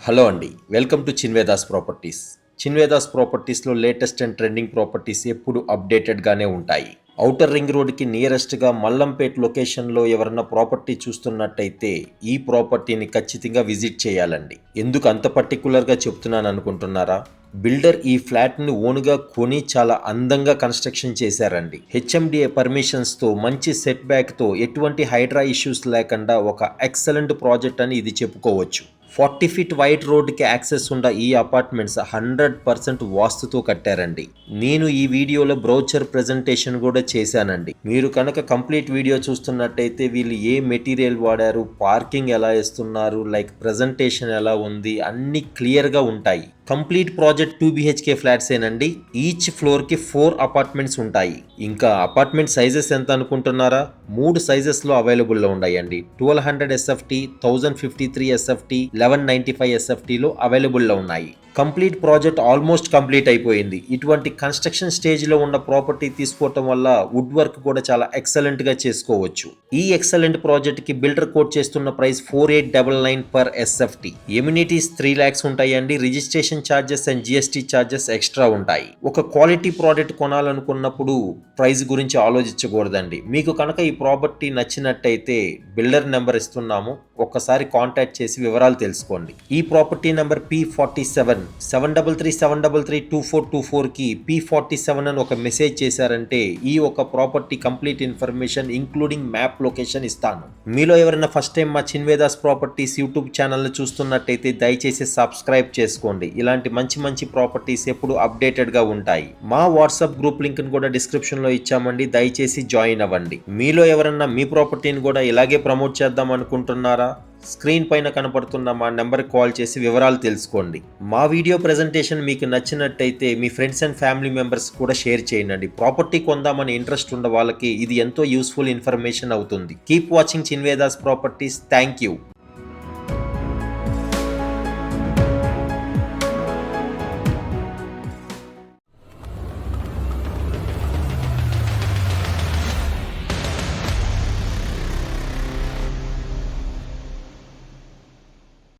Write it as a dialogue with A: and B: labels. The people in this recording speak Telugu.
A: హలో అండి, welcome to Chinvedas properties. Chinvedas ప్రాపర్టీస్లో లేటెస్ట్ అండ్ ట్రెండింగ్ ప్రాపర్టీస్ ఎప్పుడు అప్డేటెడ్గానే ఉంటాయి. ఔటర్ రింగ్ రోడ్కి నియరెస్ట్గా మల్లంపేట్ లొకేషన్లో ఎవరన్నా ప్రాపర్టీ చూస్తున్నట్టయితే ఈ ప్రాపర్టీని ఖచ్చితంగా విజిట్ చేయాలండి. ఎందుకు అంత పర్టికులర్గా చెప్తున్నాను అనుకుంటున్నారా? బిల్డర్ ఈ ఫ్లాట్ని ఓన్గా కొని చాలా అందంగా కన్స్ట్రక్షన్ చేశారండి. హెచ్ఎండిఏ పర్మిషన్స్తో మంచి సెట్ బ్యాక్తో ఎటువంటి హైడ్రా ఇష్యూస్ లేకుండా ఒక ఎక్సలెంట్ ప్రాజెక్ట్ అని ఇది చెప్పుకోవచ్చు. 40 ఫీట్ వైడ్ రోడ్డుకి యాక్సెస్ ఉన్న ఈ అపార్ట్మెంట్స్ 100% వాస్తుతో కట్టారండి. నేను ఈ వీడియోలో బ్రౌచర్ ప్రెజెంటేషన్ కూడా చేశానండి. మీరు కనుక కంప్లీట్ వీడియో చూస్తున్నట్టయితే వీళ్ళు ఏ మెటీరియల్ వాడారు, పార్కింగ్ ఎలా ఇస్తున్నారు, లైక్ ప్రెజెంటేషన్ ఎలా ఉంది, అన్నీ క్లియర్గా ఉంటాయి. కంప్లీట్ ప్రాజెక్ట్ 2 BHK ఫ్లాట్స్ ఏనండి. ఈచ్ ఫ్లోర్కి 4 అపార్ట్మెంట్స్ ఉంటాయి. ఇంకా అపార్ట్మెంట్ సైజెస్ ఎంత అనుకుంటున్నారా? 3 సైజెస్లో అవైలబుల్లో ఉన్నాయండి. 1200 SFT, 1053 SFT, 1195 SFTలో అవైలబుల్లో ఉన్నాయి. కంప్లీట్ ప్రాజెక్ట్ ఆల్మోస్ట్ కంప్లీట్ అయిపోయింది. ఇటువంటి కన్స్ట్రక్షన్ స్టేజ్లో ఉన్న ప్రాపర్టీ తీసుకోవటం వల్ల వుడ్ వర్క్ కూడా చాలా ఎక్సలెంట్గా చేసుకోవచ్చు. ఈ ఎక్సలెంట్ ప్రాజెక్ట్కి బిల్డర్ కోట్ చేస్తున్న price 4899 per SFT. Amenities 3 lakhs ఉంటాయండి. Registration charges and GST charges extra ఉంటాయి. ఒక క్వాలిటీ ప్రోడక్ట్ కొనాలనుకున్నప్పుడు ప్రైస్ గురించి ఆలోచించకూడదండి. మీకు కనుక ఈ ప్రాపర్టీ నచ్చినట్టయితే బిల్డర్ నెంబర్ ఇస్తున్నాము, ఒక్కసారి కాంటాక్ట్ చేసి వివరాలు తెలుసుకోండి. ఈ ప్రాపర్టీ నెంబర్ P47 7333232424కి P47 అని ఒక మెసేజ్ చేశారంటే ఈ ఒక property complete information including map location ఇస్తాను. మీలో ఎవరైనా ఫస్ట్ టైం మా చిన్వేదాస్ ప్రాపర్టీస్ యూట్యూబ్ ఛానల్ని చూస్తున్నట్టయితే దయచేసి సబ్స్క్రైబ్ చేసుకోండి. ఇలాంటి మంచి మంచి ప్రాపర్టీస్ ఎప్పుడు అప్డేటెడ్గా ఉంటాయి. మా వాట్సాప్ గ్రూప్ లింక్ని కూడా డిస్క్రిప్షన్లో ఇచ్చామండి, దయచేసి జాయిన్ అవ్వండి. మీలో ఎవరన్నా మీ ప్రాపర్టీని కూడా ఇలాగే ప్రమోట్ చేద్దాం అనుకుంటున్నారా? స్క్రీన్ పైన కనపడుతున్న మా నెంబర్కి కాల్ చేసి వివరాలు తెలుసుకోండి. మా వీడియో ప్రెజెంటేషన్ మీకు నచ్చినట్టయితే మీ ఫ్రెండ్స్ అండ్ ఫ్యామిలీ మెంబర్స్ కూడా షేర్ చేయండి. ప్రాపర్టీ కొందామని ఇంట్రెస్ట్ ఉన్న వాళ్ళకి ఇది ఎంతో యూస్ఫుల్ ఇన్ఫర్మేషన్ అవుతుంది. Keep watching Chinvedas properties. Thank you.